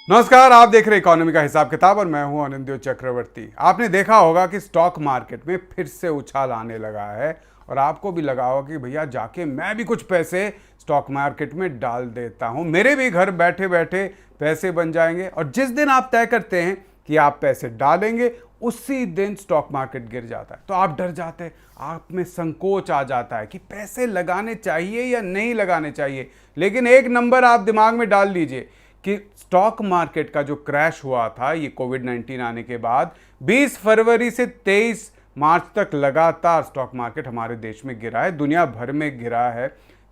नमस्कार, आप देख रहे इकोनॉमी का हिसाब किताब और मैं हूं आनंदो चक्रवर्ती। आपने देखा होगा कि स्टॉक मार्केट में फिर से उछाल आने लगा है और आपको भी लगा होगा कि भैया जाके मैं भी कुछ पैसे स्टॉक मार्केट में डाल देता हूं, मेरे भी घर बैठे बैठे पैसे बन जाएंगे। और जिस दिन आप तय करते हैं कि आप पैसे डालेंगे उसी दिन स्टॉक मार्केट गिर जाता है, तो आप डर जाते हैं, आप में संकोच आ जाता है कि पैसे लगाने चाहिए या नहीं लगाने चाहिए। लेकिन एक नंबर आप दिमाग में डाल लीजिए कि स्टॉक मार्केट का जो क्रैश हुआ था ये कोविड-19 आने के बाद 20 फरवरी से 23 मार्च तक लगातार स्टॉक मार्केट हमारे देश में गिरा है, दुनिया भर में गिरा है।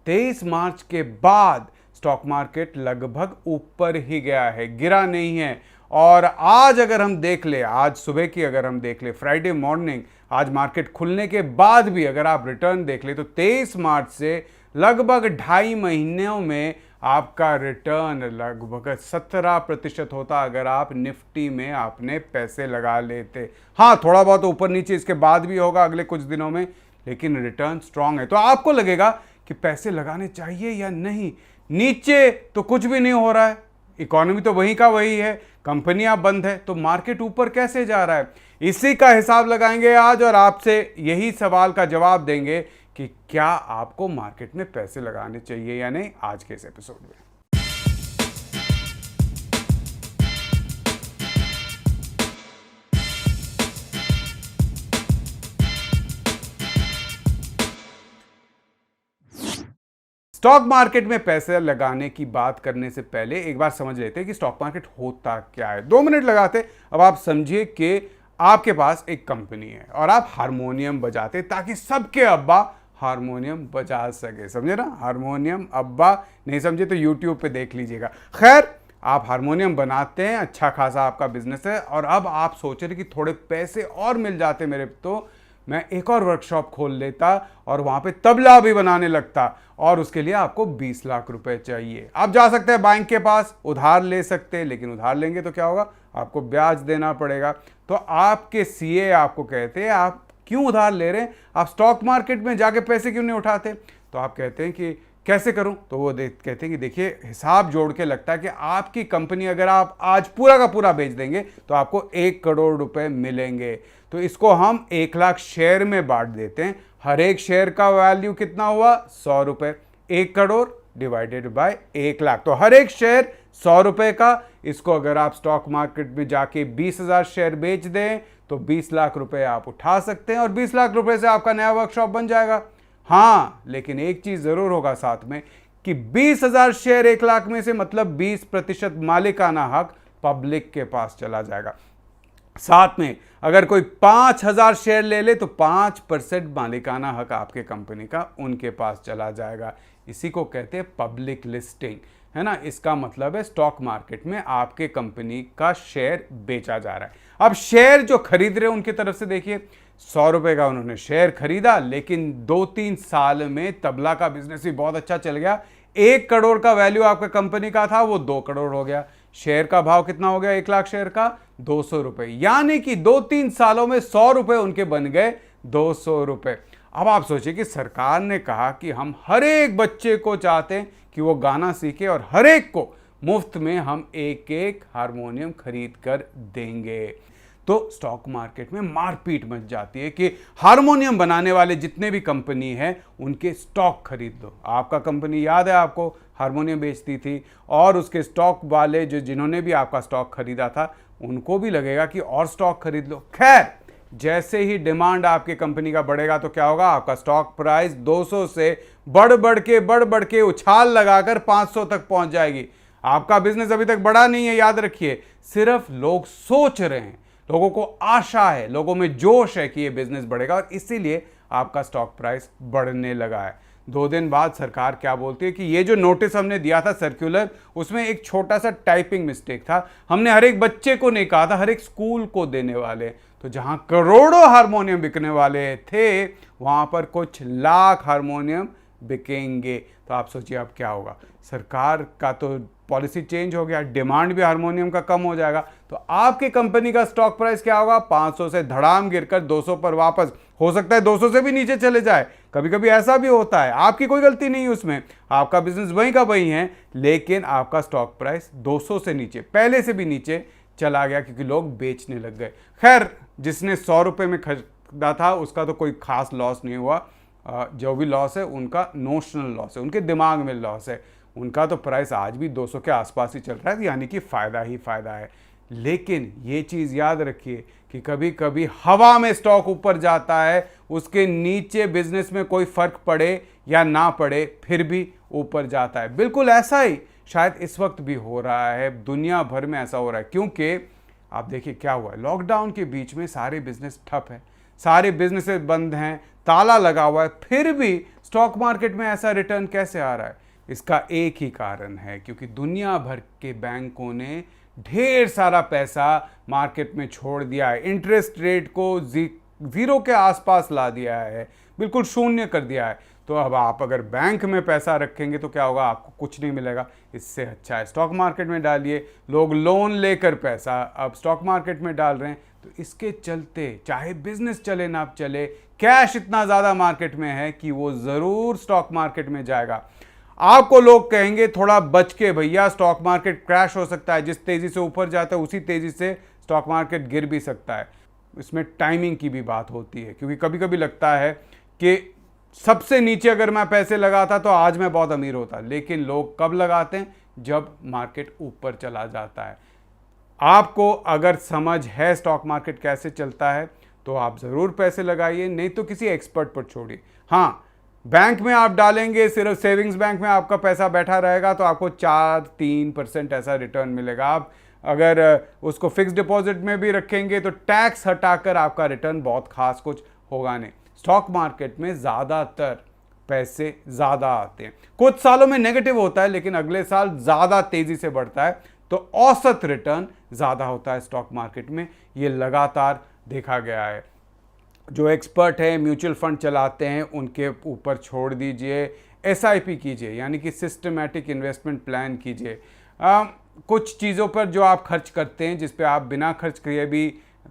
23 मार्च के बाद स्टॉक मार्केट लगभग ऊपर ही गया है, गिरा नहीं है। और आज अगर हम देख ले, आज सुबह की अगर हम देख ले, फ्राइडे मॉर्निंग, आज मार्केट खुलने के बाद भी अगर आप रिटर्न देख ले तो 23 मार्च से लगभग 2.5 महीनों में आपका रिटर्न लगभग 17% होता अगर आप निफ्टी में आपने पैसे लगा लेते। हाँ, थोड़ा बहुत ऊपर नीचे इसके बाद भी होगा अगले कुछ दिनों में, लेकिन रिटर्न स्ट्रांग है। तो आपको लगेगा कि पैसे लगाने चाहिए या नहीं। नीचे तो कुछ भी नहीं हो रहा है, इकोनॉमी तो वहीं का वही है, कंपनियां बंद है, तो मार्केट ऊपर कैसे जा रहा है? इसी का हिसाब लगाएंगे आज और आपसे यही सवाल का जवाब देंगे कि क्या आपको मार्केट में पैसे लगाने चाहिए या नहीं, आज के इस एपिसोड में। स्टॉक मार्केट में पैसे लगाने की बात करने से पहले एक बार समझ लेते हैं कि स्टॉक मार्केट होता क्या है। 2 मिनट लगाते। अब आप समझिए कि आपके पास एक कंपनी है और आप हारमोनियम बजाते ताकि सबके अब्बा हारमोनियम बजा सके। समझे ना? हारमोनियम अब्बा नहीं समझे तो यूट्यूब पे देख लीजिएगा। खैर, आप हारमोनियम बनाते हैं, अच्छा खासा आपका बिजनेस है और अब आप सोच रहे कि थोड़े पैसे और मिल जाते मेरे, तो मैं एक और वर्कशॉप खोल लेता और वहां पे तबला भी बनाने लगता और उसके लिए आपको 20 लाख रुपए चाहिए। आप जा सकते हैं बैंक के पास, उधार ले सकते हैं, लेकिन उधार लेंगे तो क्या होगा? आपको ब्याज देना पड़ेगा। तो आपके सीए आपको कहते हैं आप क्यों उधार ले रहे हैं, आप स्टॉक मार्केट में जाके पैसे क्यों नहीं उठाते? तो आप कहते हैं कि कैसे करूं? तो वो कहते हैं कि देखिए, हिसाब जोड़ के लगता है कि आपकी कंपनी अगर आप आज पूरा का पूरा बेच देंगे तो आपको 1 करोड़ रुपए मिलेंगे। तो इसको हम 1 लाख शेयर में बांट देते हैं। हर एक शेयर का वैल्यू कितना हुआ? 100 रुपए। 1 करोड़ डिवाइडेड बाय 1 लाख, तो हर एक शेयर 100 रुपए का। इसको अगर आप स्टॉक मार्केट में जाके 20,000 शेयर बेच दें तो 20 लाख रुपए आप उठा सकते हैं और 20 लाख रुपए से आपका नया वर्कशॉप बन जाएगा। हाँ, लेकिन एक चीज जरूर होगा साथ में कि 20,000 शेयर 1 लाख में से मतलब 20% मालिकाना हक पब्लिक के पास चला जाएगा। साथ में अगर कोई 5,000 शेयर ले ले तो 5% मालिकाना हक आपके कंपनी का उनके पास चला जाएगा। इसी को कहते हैं पब्लिक लिस्टिंग, है ना? इसका मतलब है स्टॉक मार्केट में आपके कंपनी का शेयर बेचा जा रहा है। अब शेयर जो खरीद रहे हैं उनकी तरफ से देखिए, 100 रुपए का उन्होंने शेयर खरीदा, लेकिन 2-3 साल में तबला का बिजनेस भी बहुत अच्छा चल गया। 1 करोड़ का वैल्यू आपका कंपनी का था, वो 2 करोड़ हो गया। शेयर का भाव कितना हो गया? 1 लाख शेयर का 200 रुपए, यानी कि 2-3 सालों में 100 रुपए उनके बन गए 200 रुपए। अब आप सोचिए कि सरकार ने कहा कि हम हर एक बच्चे को चाहते हैं कि वो गाना सीखे और हर एक को मुफ्त में हम एक हारमोनियम खरीद कर देंगे। तो स्टॉक मार्केट में मारपीट मच जाती है कि हारमोनियम बनाने वाले जितने भी कंपनी है उनके स्टॉक खरीद लो। आपका कंपनी याद है आपको हारमोनियम बेचती थी और उसके स्टॉक वाले जिन्होंने भी आपका स्टॉक खरीदा था उनको भी लगेगा कि और स्टॉक खरीद लो। खैर, जैसे ही डिमांड आपकी कंपनी का बढ़ेगा तो क्या होगा? आपका स्टॉक प्राइस 200 से बढ़ बढ़ के उछाल लगाकर 500 तक पहुंच जाएगी। आपका बिजनेस अभी तक बढ़ा नहीं है, याद रखिए, सिर्फ लोग सोच रहे हैं, लोगों को आशा है, लोगों में जोश है कि ये बिजनेस बढ़ेगा और इसीलिए आपका स्टॉक प्राइस बढ़ने लगा है। 2 दिन बाद सरकार क्या बोलती है कि ये जो नोटिस हमने दिया था सर्कुलर, उसमें एक छोटा सा टाइपिंग मिस्टेक था। हमने हर एक बच्चे को नहीं कहा था, हर एक स्कूल को देने वाले। तो जहां करोड़ों हारमोनियम बिकने वाले थे वहां पर कुछ लाख हारमोनियम बिकेंगे। तो आप सोचिए अब क्या होगा? सरकार का तो पॉलिसी चेंज हो गया, डिमांड भी हारमोनियम का कम हो जाएगा, तो आपकी कंपनी का स्टॉक प्राइस क्या होगा? 500 से धड़ाम गिरकर 200 पर वापस हो सकता है 200 से भी नीचे चले जाए, कभी कभी ऐसा भी होता है, आपकी कोई गलती नहीं है उसमें, आपका बिजनेस वहीं का वहीं है, लेकिन आपका स्टॉक प्राइस 200 से नीचे, पहले से भी नीचे चला गया क्योंकि लोग बेचने लग गए। खैर, जिसने 100 रुपये में खरीदा था उसका तो कोई खास लॉस नहीं हुआ, जो भी लॉस है उनका नोशनल लॉस है, उनके दिमाग में लॉस है, उनका तो प्राइस आज भी 200 के आसपास ही चल रहा है, यानी कि फ़ायदा ही फ़ायदा है। लेकिन ये चीज़ याद रखिए कि कभी कभी हवा में स्टॉक ऊपर जाता है, उसके नीचे बिजनेस में कोई फ़र्क पड़े या ना पड़े फिर भी ऊपर जाता है। बिल्कुल ऐसा ही शायद इस वक्त भी हो रहा है, दुनिया भर में ऐसा हो रहा है, क्योंकि आप देखिए क्या हुआ है, लॉकडाउन के बीच में सारे बिजनेस ठप है, सारे बिजनेसेस बंद हैं, ताला लगा हुआ है, फिर भी स्टॉक मार्केट में ऐसा रिटर्न कैसे आ रहा है? इसका एक ही कारण है, क्योंकि दुनिया भर के बैंकों ने ढेर सारा पैसा मार्केट में छोड़ दिया है, इंटरेस्ट रेट को जीरो के आसपास ला दिया है, बिल्कुल शून्य कर दिया है। तो अब आप अगर बैंक में पैसा रखेंगे तो क्या होगा, आपको कुछ नहीं मिलेगा। इससे अच्छा है स्टॉक मार्केट में डालिए। लोग लोन लेकर पैसा अब स्टॉक मार्केट में डाल रहे हैं, तो इसके चलते चाहे बिजनेस चले ना चले, कैश इतना ज़्यादा मार्केट में है कि वो ज़रूर स्टॉक मार्केट में जाएगा। आपको लोग कहेंगे थोड़ा बच के भैया, स्टॉक मार्केट क्रैश हो सकता है, जिस तेज़ी से ऊपर जाता है उसी तेज़ी से स्टॉक मार्केट गिर भी सकता है। इसमें टाइमिंग की भी बात होती है, क्योंकि कभी कभी लगता है कि सबसे नीचे अगर मैं पैसे लगाता तो आज मैं बहुत अमीर होता, लेकिन लोग कब लगाते हैं, जब मार्केट ऊपर चला जाता है। आपको अगर समझ है स्टॉक मार्केट कैसे चलता है तो आप ज़रूर पैसे लगाइए, नहीं तो किसी एक्सपर्ट पर छोड़िए। हाँ, बैंक में आप डालेंगे, सिर्फ सेविंग्स बैंक में आपका पैसा बैठा रहेगा तो आपको 4-3% ऐसा रिटर्न मिलेगा। आप अगर उसको फिक्स डिपॉजिट में भी रखेंगे तो टैक्स हटाकर आपका रिटर्न बहुत खास कुछ होगा नहीं। स्टॉक मार्केट में ज़्यादातर पैसे ज़्यादा आते हैं, कुछ सालों में नेगेटिव होता है लेकिन अगले साल ज़्यादा तेज़ी से बढ़ता है, तो औसत रिटर्न ज़्यादा होता है स्टॉक मार्केट में। ये लगातार देखा गया है। जो एक्सपर्ट है, म्यूचुअल फंड चलाते हैं, उनके ऊपर छोड़ दीजिए, एसआईपी कीजिए, यानी कि सिस्टमैटिक इन्वेस्टमेंट प्लान कीजिए। कुछ चीज़ों पर जो आप खर्च करते हैं, जिस पे आप बिना खर्च किए भी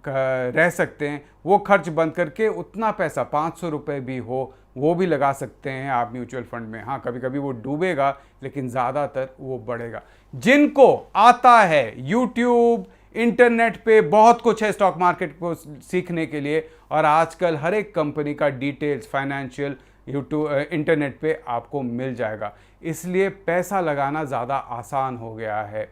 रह सकते हैं, वो खर्च बंद करके उतना पैसा 500 रुपये भी हो वो भी लगा सकते हैं आप म्यूचुअल फंड में। हाँ, कभी कभी वो डूबेगा लेकिन ज़्यादातर वो बढ़ेगा। जिनको आता है, यूट्यूब, इंटरनेट पे बहुत कुछ है स्टॉक मार्केट को सीखने के लिए, और आजकल हर एक कंपनी का डिटेल्स फाइनेंशियल यूट्यूब इंटरनेट पे आपको मिल जाएगा, इसलिए पैसा लगाना ज़्यादा आसान हो गया है।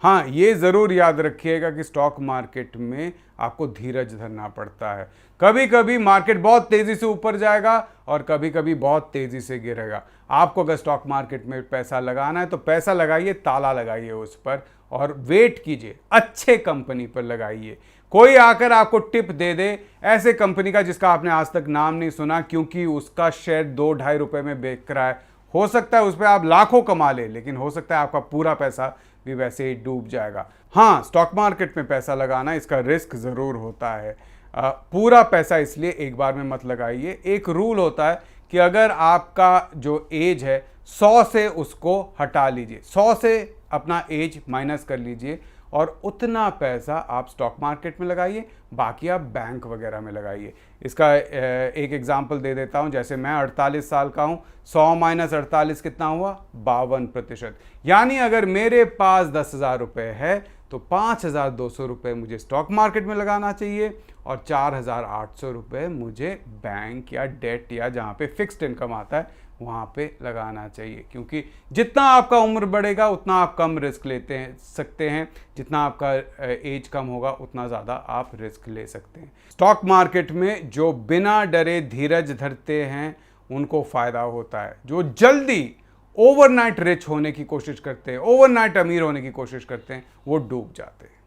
हाँ, ये ज़रूर याद रखिएगा कि स्टॉक मार्केट में आपको धीरज धरना पड़ता है। कभी कभी मार्केट बहुत तेज़ी से ऊपर जाएगा और कभी कभी बहुत तेज़ी से गिरेगा। आपको अगर स्टॉक मार्केट में पैसा लगाना है तो पैसा लगाइए, ताला लगाइए उस पर, और वेट कीजिए, अच्छे कंपनी पर लगाइए। कोई आकर आपको टिप दे दे ऐसे कंपनी का जिसका आपने आज तक नाम नहीं सुना, क्योंकि उसका शेयर 2-2.5 रुपये में बिक रहा है, हो सकता है उस पर आप लाखों कमा ले, लेकिन हो सकता है आपका पूरा पैसा भी वैसे ही डूब जाएगा। हाँ, स्टॉक मार्केट में पैसा लगाना, इसका रिस्क ज़रूर होता है। पूरा पैसा इसलिए एक बार में मत लगाइए। एक रूल होता है कि अगर आपका जो एज है 100 से उसको हटा लीजिए, 100 से अपना एज माइनस कर लीजिए, और उतना पैसा आप स्टॉक मार्केट में लगाइए, बाकी आप बैंक वगैरह में लगाइए। इसका एक एग्जांपल दे देता हूं। जैसे मैं 48 साल का हूं, 100 माइनस 48 कितना हुआ, 52%। यानी अगर मेरे पास 10,000 रुपये है तो 5,200 रुपये मुझे स्टॉक मार्केट में लगाना चाहिए और 4,800 रुपये मुझे बैंक या डेट या जहाँ पे फिक्स्ड इनकम आता है वहाँ पे लगाना चाहिए। क्योंकि जितना आपका उम्र बढ़ेगा उतना आप कम रिस्क लेते सकते हैं, जितना आपका एज कम होगा उतना ज़्यादा आप रिस्क ले सकते हैं। स्टॉक मार्केट में जो बिना डरे धीरज धरते हैं उनको फ़ायदा होता है। जो जल्दी ओवरनाइट रिच होने की कोशिश करते हैं, ओवरनाइट अमीर होने की कोशिश करते हैं, वो डूब जाते हैं।